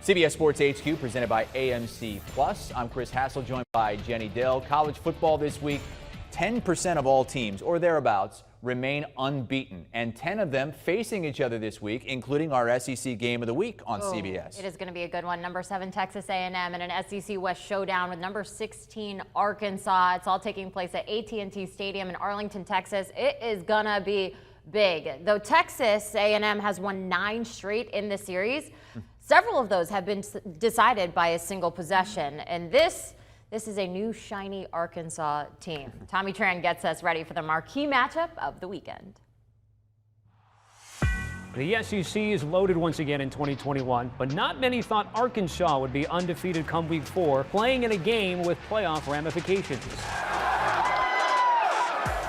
CBS Sports HQ presented by AMC Plus. I'm Chris Hassel, joined by Jenny Dill. College football this week, 10% of all teams or thereabouts remain unbeaten, and 10 of them facing each other this week, including our SEC Game of the Week on CBS. It is going to be a good one. Number 7 Texas A&M and an SEC West showdown with number 16 Arkansas. It's all taking place at AT&T Stadium in Arlington, Texas. It is gonna be big. Though Texas A&M has won 9 straight in the series, several of those have been decided by a single possession, and this is a new shiny Arkansas team. Tommy Tran gets us ready for the marquee matchup of the weekend. The SEC is loaded once again in 2021, but not many thought Arkansas would be undefeated come week 4, playing in a game with playoff ramifications.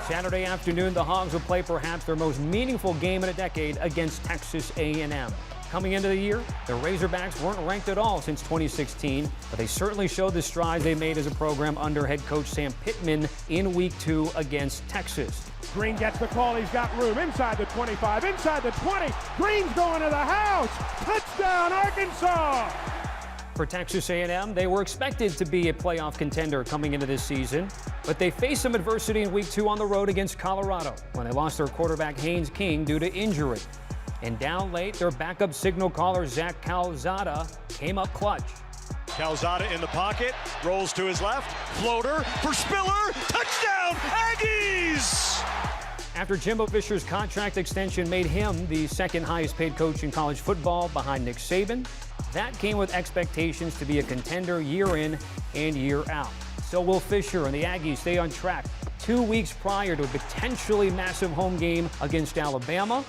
Saturday afternoon, the Hogs will play perhaps their most meaningful game in a decade against Texas A&M. Coming into the year, the Razorbacks weren't ranked at all since 2016, but they certainly showed the strides they made as a program under head coach Sam Pittman in week 2 against Texas. Green gets the call. He's got room inside the 25, inside the 20. Green's going to the house. Touchdown, Arkansas! For Texas A&M, they were expected to be a playoff contender coming into this season, but they faced some adversity in week 2 on the road against Colorado when they lost their quarterback Haynes King due to injury. And down late, their backup signal caller, Zach Calzada, came up clutch. Calzada in the pocket, rolls to his left, floater for Spiller, touchdown, Aggies! After Jimbo Fisher's contract extension made him the second highest paid coach in college football behind Nick Saban, that came with expectations to be a contender year in and year out. So will Fisher and the Aggies stay on track 2 weeks prior to a potentially massive home game against Alabama?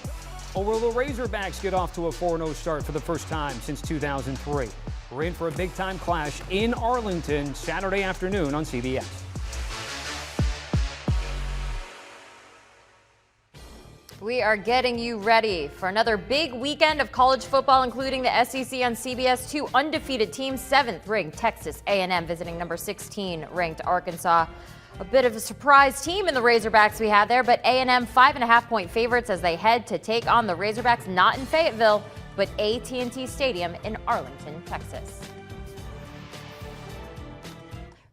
Or will the Razorbacks get off to a 4-0 start for the first time since 2003? We're in for a big-time clash in Arlington Saturday afternoon on CBS. We are getting you ready for another big weekend of college football, including the SEC on CBS. 2 undefeated teams, 7th-ranked Texas A&M visiting number 16-ranked Arkansas. A bit of a surprise team in the Razorbacks we had there, but A&M 5.5-point favorites as they head to take on the Razorbacks, not in Fayetteville, but AT&T Stadium in Arlington, Texas.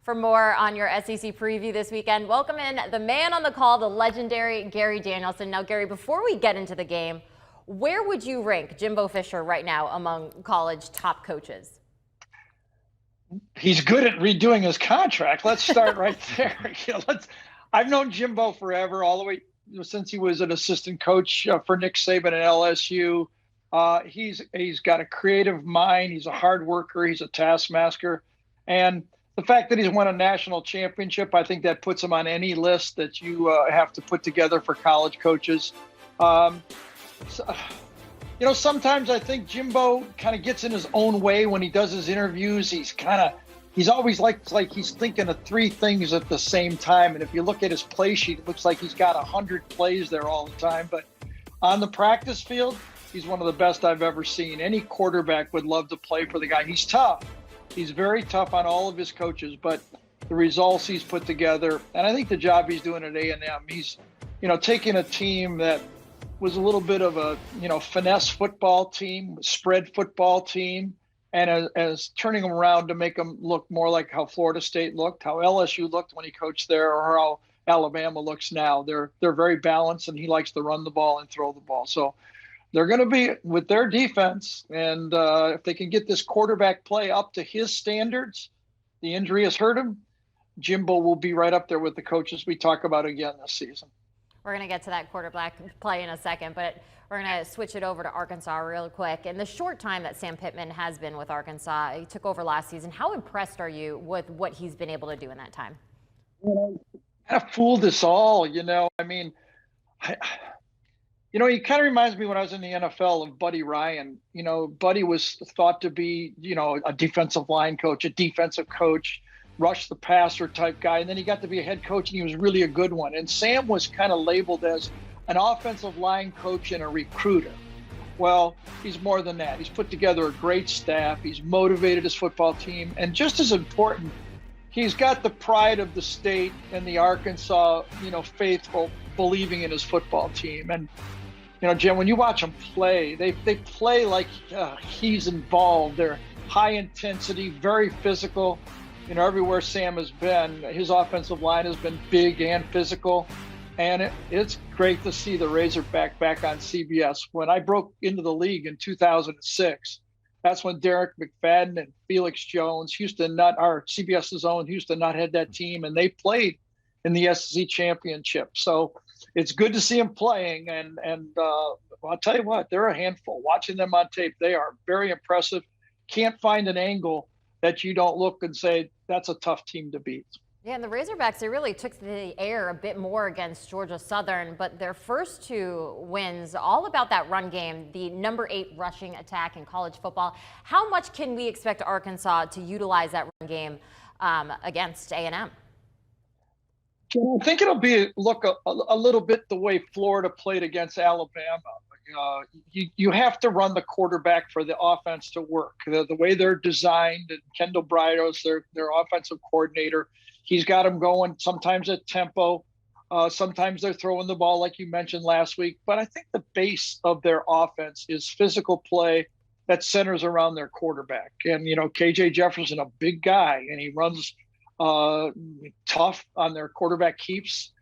For more on your SEC preview this weekend, welcome in the man on the call, the legendary Gary Danielson. Now, Gary, before we get into the game, where would you rank Jimbo Fisher right now among college top coaches? He's good at redoing his contract. Let's start right there. I've known Jimbo forever, all the way since he was an assistant coach for Nick Saban at LSU. He's got a creative mind. He's a hard worker. He's a taskmaster. And the fact that he's won a national championship, I think that puts him on any list that you have to put together for college coaches. Sometimes I think Jimbo kind of gets in his own way when he does his interviews. He's always like he's thinking of 3 things at the same time. And if you look at his play sheet, it looks like he's got 100 plays there all the time. But on the practice field, he's one of the best I've ever seen. Any quarterback would love to play for the guy. He's tough. He's very tough on all of his coaches, but the results he's put together, and I think the job he's doing at A&M, he's, taking a team that was a little bit of a, finesse football team, spread football team, and as turning them around to make them look more like how Florida State looked, how LSU looked when he coached there, or how Alabama looks now. They're very balanced, and he likes to run the ball and throw the ball. So they're going to be with their defense, and if they can get this quarterback play up to his standards, the injury has hurt him. Jimbo will be right up there with the coaches we talk about again this season. We're going to get to that quarterback play in a second, but we're going to switch it over to Arkansas real quick. In the short time that Sam Pittman has been with Arkansas, he took over last season. How impressed are you with what he's been able to do in that time? Kind of fooled us all, I mean, he kind of reminds me when I was in the NFL of Buddy Ryan. Buddy was thought to be, a defensive line coach, a defensive coach, rush the passer type guy. And then he got to be a head coach, and he was really a good one. And Sam was kind of labeled as an offensive line coach and a recruiter. Well, he's more than that. He's put together a great staff. He's motivated his football team. And just as important, he's got the pride of the state and the Arkansas, faithful believing in his football team. And, Jim, when you watch them play, they play like he's involved. high intensity, very physical. Everywhere Sam has been, his offensive line has been big and physical. And it's great to see the Razorback back on CBS. When I broke into the league in 2006, that's when Derek McFadden and Felix Jones, Houston Nutt, our CBS's own Houston Nutt, had that team, and they played in the SEC championship. So it's good to see them playing. And I'll tell you what, they're a handful. Watching them on tape, they are very impressive. Can't find an angle that you don't look and say, that's a tough team to beat. Yeah, and the Razorbacks, they really took the air a bit more against Georgia Southern, but their first two wins, all about that run game, the number 8 rushing attack in college football. How much can we expect Arkansas to utilize that run game against A&M? I think it'll be a little bit the way Florida played against Alabama. You have to run the quarterback for the offense to work. The way they're designed, and Kendall Brydos, their offensive coordinator, he's got them going sometimes at tempo. Sometimes they're throwing the ball like you mentioned last week. But I think the base of their offense is physical play that centers around their quarterback. And, KJ Jefferson, a big guy, and he runs tough on their quarterback keeps.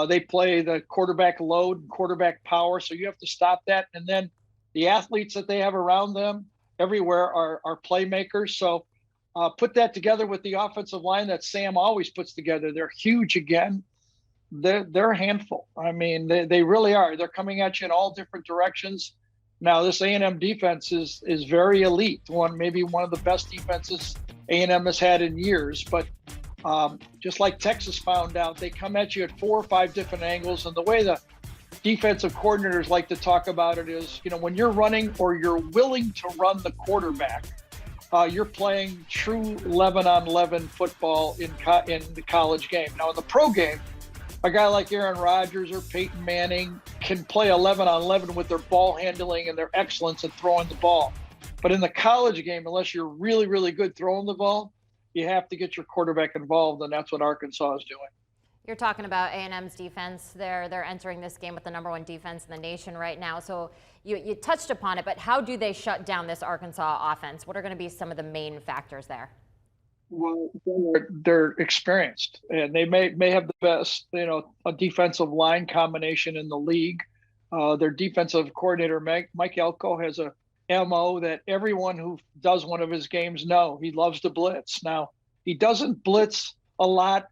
They play the quarterback load and quarterback power, so you have to stop that. And then the athletes that they have around them everywhere are playmakers. So put that together with the offensive line that Sam always puts together. They're huge again. They're a handful. I mean, they really are. They're coming at you in all different directions. Now, this A&M defense is very elite. Maybe one of the best defenses A&M has had in years. But just like Texas found out, they come at you at 4 or 5 different angles. And the way the defensive coordinators like to talk about it is, when you're running or you're willing to run the quarterback, you're playing true 11-on-11 football in the college game. Now, in the pro game, a guy like Aaron Rodgers or Peyton Manning can play 11-on-11 with their ball handling and their excellence in throwing the ball. But in the college game, unless you're really, really good throwing the ball, you have to get your quarterback involved, and that's what Arkansas is doing. You're talking about A&M's defense. They're entering this game with the number 1 defense in the nation right now. So you touched upon it, but how do they shut down this Arkansas offense? What are going to be some of the main factors there? Well, they're experienced, and they may have the best, a defensive line combination in the league. Their defensive coordinator, Mike Elko, has a MO that everyone who does one of his games know. He loves to blitz. Now, he doesn't blitz a lot,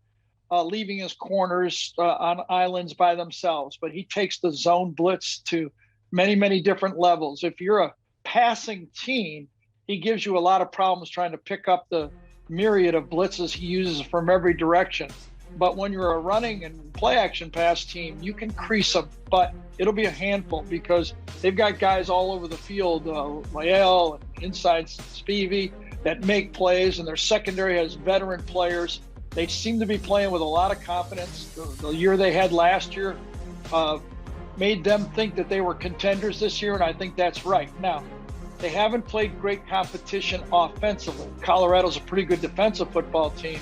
leaving his corners on islands by themselves, but he takes the zone blitz to many, many different levels. If you're a passing team, he gives you a lot of problems trying to pick up the myriad of blitzes he uses from every direction. But when you're a running and play action pass team, you can crease them, but it'll be a handful because they've got guys all over the field, Lael and inside Spivey, that make plays, and their secondary has veteran players. They seem to be playing with a lot of confidence. The year they had last year made them think that they were contenders this year, and I think that's right. Now, they haven't played great competition offensively. Colorado's a pretty good defensive football team.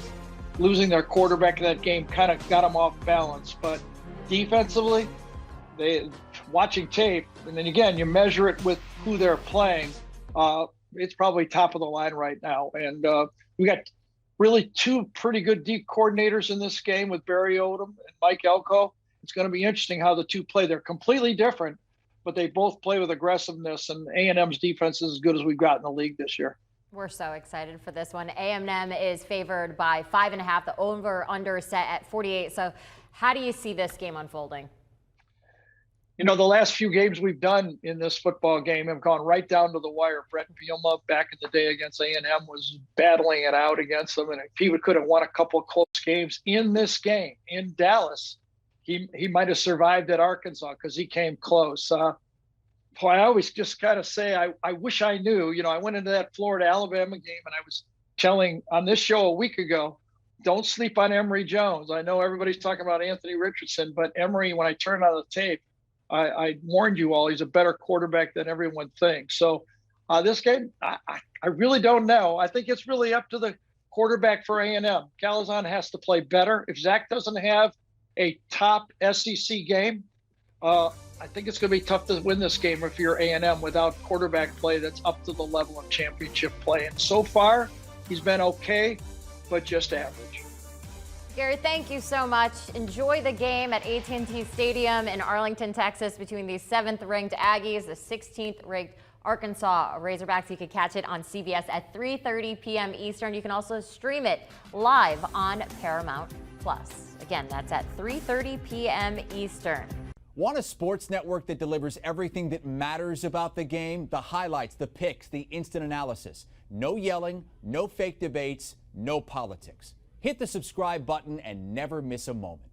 Losing their quarterback in that game kind of got them off balance. But defensively, watching tape, and then again, you measure it with who they're playing, it's probably top of the line right now. And we got really 2 pretty good deep coordinators in this game with Barry Odom and Mike Elko. It's going to be interesting how the 2 play. They're completely different, but they both play with aggressiveness, and A&M's defense is as good as we've got in the league this year. We're so excited for this one. A&M is favored by 5.5. The over-under set at 48. So how do you see this game unfolding? The last few games we've done in this football game have gone right down to the wire. Brett Bielema back in the day against A&M was battling it out against them, and if he could have won a couple of close games in this game in Dallas, he might have survived at Arkansas because he came close. I always just kind of say, I wish I knew. I went into that Florida-Alabama game, and I was telling on this show a week ago, don't sleep on Emory Jones. I know everybody's talking about Anthony Richardson, but Emory, when I turned on the tape, I warned you all, he's a better quarterback than everyone thinks. So this game, I really don't know. I think it's really up to the quarterback for A&M. Calazan has to play better. If Zach doesn't have a top SEC game, I I think it's going to be tough to win this game if you're A&M without quarterback play that's up to the level of championship play. And so far, he's been okay, but just average. Gary, thank you so much. Enjoy the game at AT&T Stadium in Arlington, Texas, between the 7th-ranked Aggies, the 16th-ranked Arkansas Razorbacks. You can catch it on CBS at 3:30 p.m. Eastern. You can also stream it live on Paramount+. Again, that's at 3:30 p.m. Eastern. Want a sports network that delivers everything that matters about the game? The highlights, the picks, the instant analysis. No yelling, no fake debates, no politics. Hit the subscribe button and never miss a moment.